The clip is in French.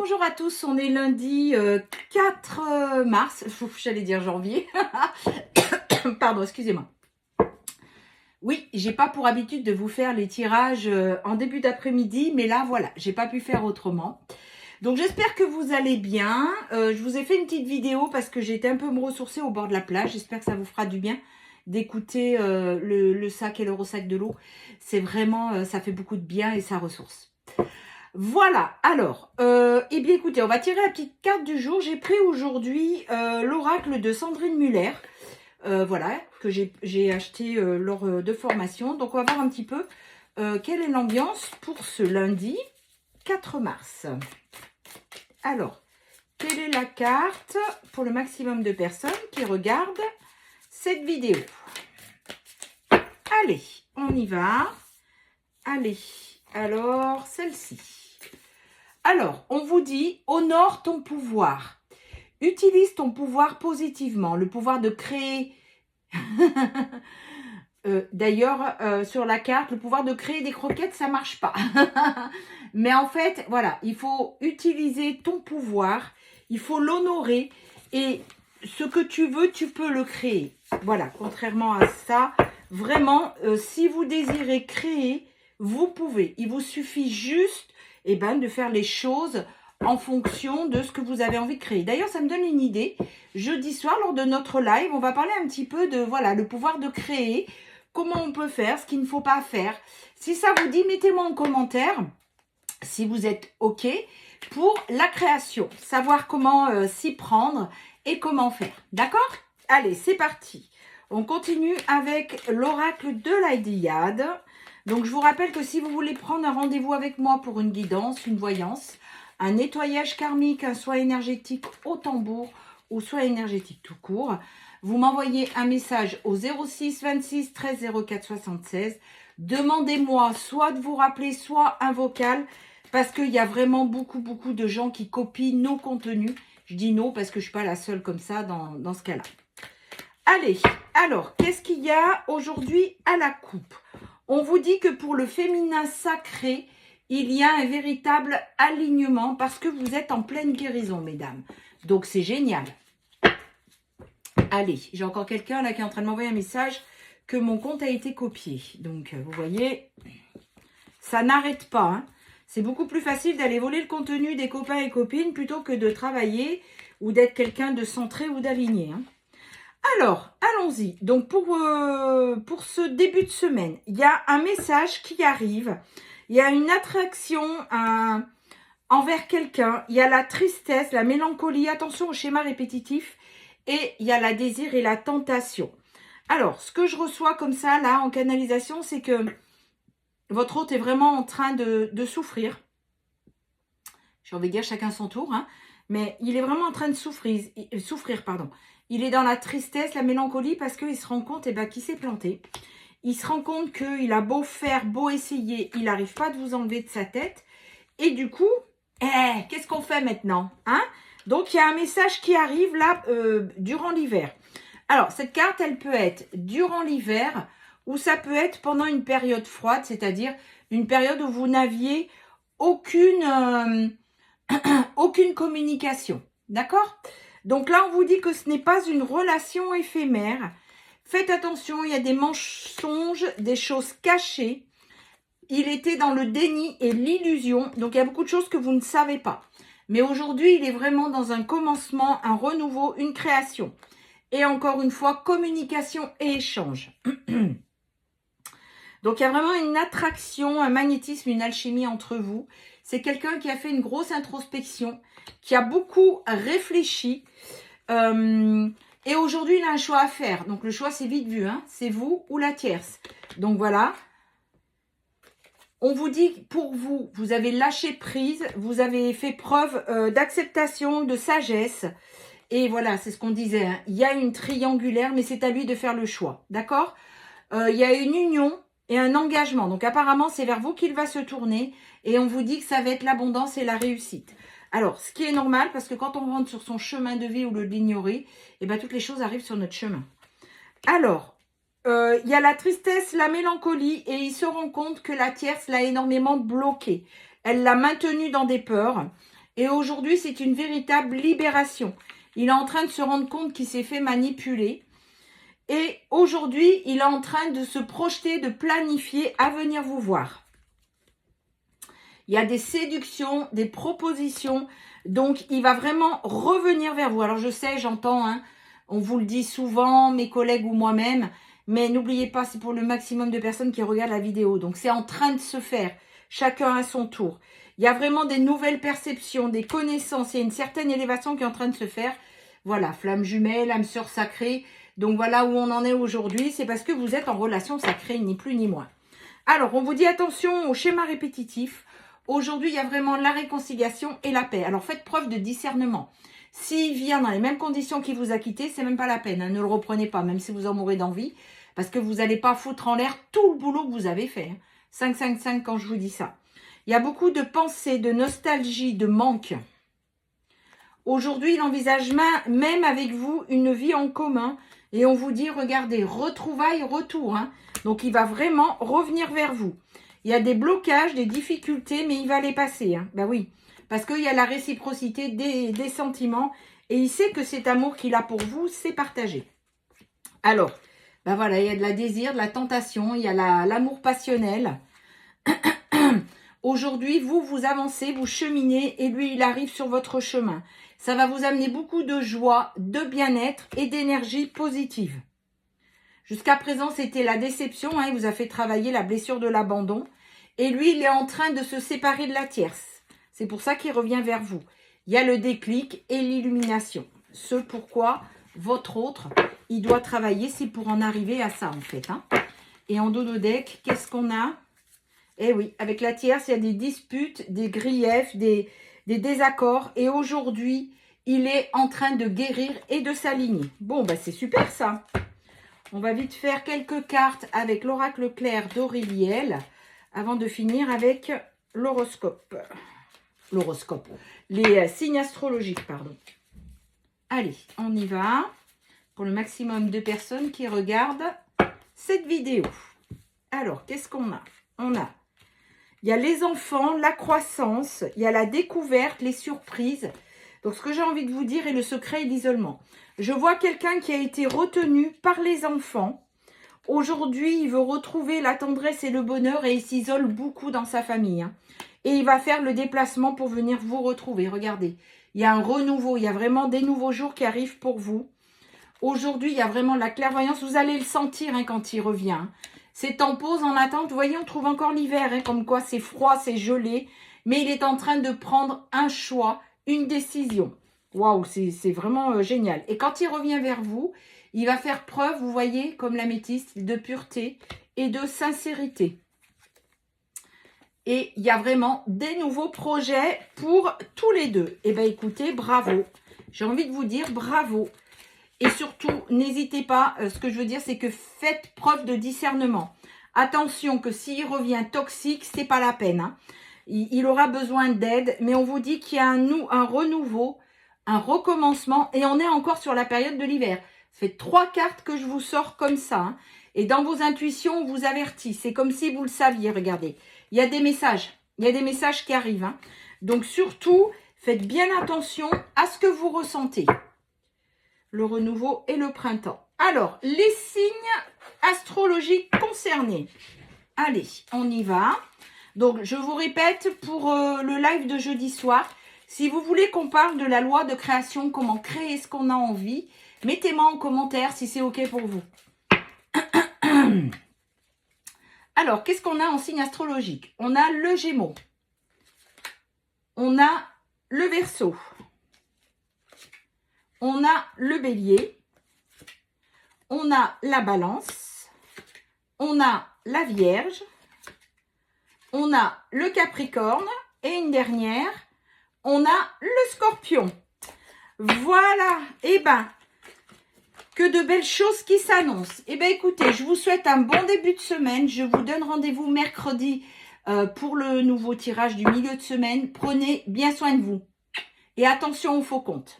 Bonjour à tous, on est lundi 4 mars, j'allais dire janvier, pardon, excusez-moi. Oui, j'ai pas pour habitude de vous faire les tirages en début d'après-midi, mais là voilà, j'ai pas pu faire autrement. Donc j'espère que vous allez bien, je vous ai fait une petite vidéo parce que j'étais un peu me ressourcer au bord de la plage, j'espère que ça vous fera du bien d'écouter le sac et le ressac de l'eau. C'est vraiment, ça fait beaucoup de bien et ça ressource. Voilà, alors, eh bien écoutez, on va tirer la petite carte du jour. J'ai pris aujourd'hui l'oracle de Sandrine Muller, voilà, que j'ai acheté lors de formation. Donc on va voir un petit peu quelle est l'ambiance pour ce lundi 4 mars. Alors, quelle est la carte pour le maximum de personnes qui regardent cette vidéo? Allez, on y va. Allez, alors celle-ci. Alors, on vous dit, honore ton pouvoir. Utilise ton pouvoir positivement, le pouvoir de créer. D'ailleurs, sur la carte, le pouvoir de créer des croquettes, ça marche pas. Mais en fait, voilà, il faut utiliser ton pouvoir, il faut l'honorer et ce que tu veux, tu peux le créer. Voilà, contrairement à ça, vraiment, si vous désirez créer, vous pouvez. Il vous suffit juste de faire les choses en fonction de ce que vous avez envie de créer. D'ailleurs, ça me donne une idée. Jeudi soir, lors de notre live, on va parler un petit peu de, voilà, le pouvoir de créer, comment on peut faire, ce qu'il ne faut pas faire. Si ça vous dit, mettez-moi en commentaire si vous êtes OK pour la création, savoir comment s'y prendre et comment faire. D'accord? Allez, c'est parti. On continue avec l'oracle de l'Aïdiade. Donc, je vous rappelle que si vous voulez prendre un rendez-vous avec moi pour une guidance, une voyance, un nettoyage karmique, un soin énergétique au tambour ou soin énergétique tout court, vous m'envoyez un message au 06 26 13 04 76. Demandez-moi soit de vous rappeler, soit un vocal, parce qu'il y a vraiment beaucoup de gens qui copient nos contenus. Je dis non parce que je ne suis pas la seule comme ça dans ce cas-là. Allez, alors, qu'est-ce qu'il y a aujourd'hui à la coupe? On vous dit que pour le féminin sacré, il y a un véritable alignement parce que vous êtes en pleine guérison, mesdames. Donc, c'est génial. Allez, j'ai encore quelqu'un là qui est en train de m'envoyer un message que mon compte a été copié. Donc, vous voyez, ça n'arrête pas. Hein. C'est beaucoup plus facile d'aller voler le contenu des copains et copines plutôt que de travailler ou d'être quelqu'un de centré ou d'aligné. Hein. Alors, allons-y. Donc, pour ce début de semaine, il y a un message qui arrive. Il y a une attraction envers quelqu'un. Il y a la tristesse, la mélancolie. Attention au schéma répétitif. Et il y a la désir et la tentation. Alors, ce que je reçois comme ça, là, en canalisation, c'est que votre hôte est vraiment en train de souffrir. J'ai envie de dire chacun son tour, hein. Mais il est vraiment en train de souffrir, pardon. Il est dans la tristesse, la mélancolie, parce qu'il se rend compte qu'il s'est planté. Il se rend compte qu'il a beau faire, beau essayer, il n'arrive pas de vous enlever de sa tête. Et du coup, qu'est-ce qu'on fait maintenant, hein? Donc, il y a un message qui arrive là durant l'hiver. Alors, cette carte, elle peut être durant l'hiver ou ça peut être pendant une période froide, c'est-à-dire une période où vous n'aviez aucune communication. D'accord? Donc là, on vous dit que ce n'est pas une relation éphémère. Faites attention, il y a des mensonges, des choses cachées. Il était dans le déni et l'illusion. Donc, il y a beaucoup de choses que vous ne savez pas. Mais aujourd'hui, il est vraiment dans un commencement, un renouveau, une création. Et encore une fois, communication et échange. Donc, il y a vraiment une attraction, un magnétisme, une alchimie entre vous. C'est quelqu'un qui a fait une grosse introspection, qui a beaucoup réfléchi. Et aujourd'hui, il a un choix à faire. Donc, le choix, c'est vite vu. Hein, c'est vous ou la tierce. Donc, voilà. On vous dit, pour vous, vous avez lâché prise. Vous avez fait preuve d'acceptation, de sagesse. Et voilà, c'est ce qu'on disait. Hein. Il y a une triangulaire, mais c'est à lui de faire le choix. D'accord? Il y a une union et un engagement. Donc, apparemment, c'est vers vous qu'il va se tourner. Et on vous dit que ça va être l'abondance et la réussite. Alors, ce qui est normal, parce que quand on rentre sur son chemin de vie ou le l'ignorer, toutes les choses arrivent sur notre chemin. Alors, il y a la tristesse, la mélancolie, et il se rend compte que la tierce l'a énormément bloqué. Elle l'a maintenu dans des peurs. Et aujourd'hui, c'est une véritable libération. Il est en train de se rendre compte qu'il s'est fait manipuler. Et aujourd'hui, il est en train de se projeter, de planifier à venir vous voir. Il y a des séductions, des propositions. Donc, il va vraiment revenir vers vous. Alors, je sais, j'entends, hein, on vous le dit souvent, mes collègues ou moi-même. Mais n'oubliez pas, c'est pour le maximum de personnes qui regardent la vidéo. Donc, c'est en train de se faire. Chacun à son tour. Il y a vraiment des nouvelles perceptions, des connaissances. Il y a une certaine élévation qui est en train de se faire. Voilà, flamme jumelle, âme sœur sacrée. Donc, voilà où on en est aujourd'hui. C'est parce que vous êtes en relation sacrée, ni plus ni moins. Alors, on vous dit attention au schéma répétitif. Aujourd'hui, il y a vraiment la réconciliation et la paix. Alors, faites preuve de discernement. S'il vient dans les mêmes conditions qu'il vous a quitté, c'est même pas la peine. Hein, ne le reprenez pas, même si vous en mourrez d'envie. Parce que vous n'allez pas foutre en l'air tout le boulot que vous avez fait. Hein. 5, 5, 5 quand je vous dis ça. Il y a beaucoup de pensées, de nostalgie, de manque. Aujourd'hui, il envisage même avec vous une vie en commun. Et on vous dit, regardez, retrouvailles, retour. Hein. Donc, il va vraiment revenir vers vous. Il y a des blocages, des difficultés, mais il va les passer. Hein. Ben oui, parce qu'il y a la réciprocité des sentiments. Et il sait que cet amour qu'il a pour vous, c'est partagé. Alors, ben voilà, il y a de la désir, de la tentation, il y a l'amour passionnel. Aujourd'hui, vous avancez, vous cheminez et lui, il arrive sur votre chemin. Ça va vous amener beaucoup de joie, de bien-être et d'énergie positive. Jusqu'à présent, c'était la déception. Hein, il vous a fait travailler la blessure de l'abandon. Et lui, il est en train de se séparer de la tierce. C'est pour ça qu'il revient vers vous. Il y a le déclic et l'illumination. Ce pourquoi votre autre, il doit travailler, c'est pour en arriver à ça, en fait. Hein. Et en dos de deck, qu'est-ce qu'on a? Eh oui, avec la tierce, il y a des disputes, des griefs, des désaccords. Et aujourd'hui, il est en train de guérir et de s'aligner. Bon, bah c'est super ça. On va vite faire quelques cartes avec l'oracle clair d'Auréliel avant de finir avec l'horoscope. L'horoscope. Les signes astrologiques, pardon. Allez, on y va. Pour le maximum de personnes qui regardent cette vidéo. Alors, qu'est-ce qu'on a? Il y a les enfants, la croissance, il y a la découverte, les surprises. Donc, ce que j'ai envie de vous dire est le secret et l'isolement. Je vois quelqu'un qui a été retenu par les enfants. Aujourd'hui, il veut retrouver la tendresse et le bonheur et il s'isole beaucoup dans sa famille. Hein. Et il va faire le déplacement pour venir vous retrouver. Regardez, il y a un renouveau, il y a vraiment des nouveaux jours qui arrivent pour vous. Aujourd'hui, il y a vraiment la clairvoyance. Vous allez le sentir hein, quand il revient. Hein. C'est en pause, en attente. Vous voyez, on trouve encore l'hiver, hein, comme quoi c'est froid, c'est gelé. Mais il est en train de prendre un choix, une décision. Waouh, c'est vraiment génial. Et quand il revient vers vous, il va faire preuve, vous voyez, comme l'améthyste, de pureté et de sincérité. Et il y a vraiment des nouveaux projets pour tous les deux. Eh bien, écoutez, bravo. J'ai envie de vous dire bravo. Et surtout, n'hésitez pas, ce que je veux dire, c'est que faites preuve de discernement. Attention que s'il revient toxique, c'est pas la peine. Hein. Il aura besoin d'aide, mais on vous dit qu'il y a un renouveau, un recommencement, et on est encore sur la période de l'hiver. Ça fait 3 cartes que je vous sors comme ça. Hein. Et dans vos intuitions, on vous avertit. C'est comme si vous le saviez, regardez. Il y a des messages. Il y a des messages qui arrivent. Hein. Donc surtout, faites bien attention à ce que vous ressentez. Le renouveau et le printemps. Alors, les signes astrologiques concernés. Allez, on y va. Donc, je vous répète pour le live de jeudi soir. Si vous voulez qu'on parle de la loi de création, comment créer ce qu'on a envie, mettez-moi en commentaire si c'est OK pour vous. Alors, qu'est-ce qu'on a en signe astrologique? On a le Gémeaux. On a le Verseau. On a le Bélier. On a la Balance. On a la Vierge. On a le Capricorne. Et une dernière, on a le Scorpion. Voilà. Eh bien, que de belles choses qui s'annoncent. Eh bien, écoutez, je vous souhaite un bon début de semaine. Je vous donne rendez-vous mercredi pour le nouveau tirage du milieu de semaine. Prenez bien soin de vous. Et attention aux faux comptes.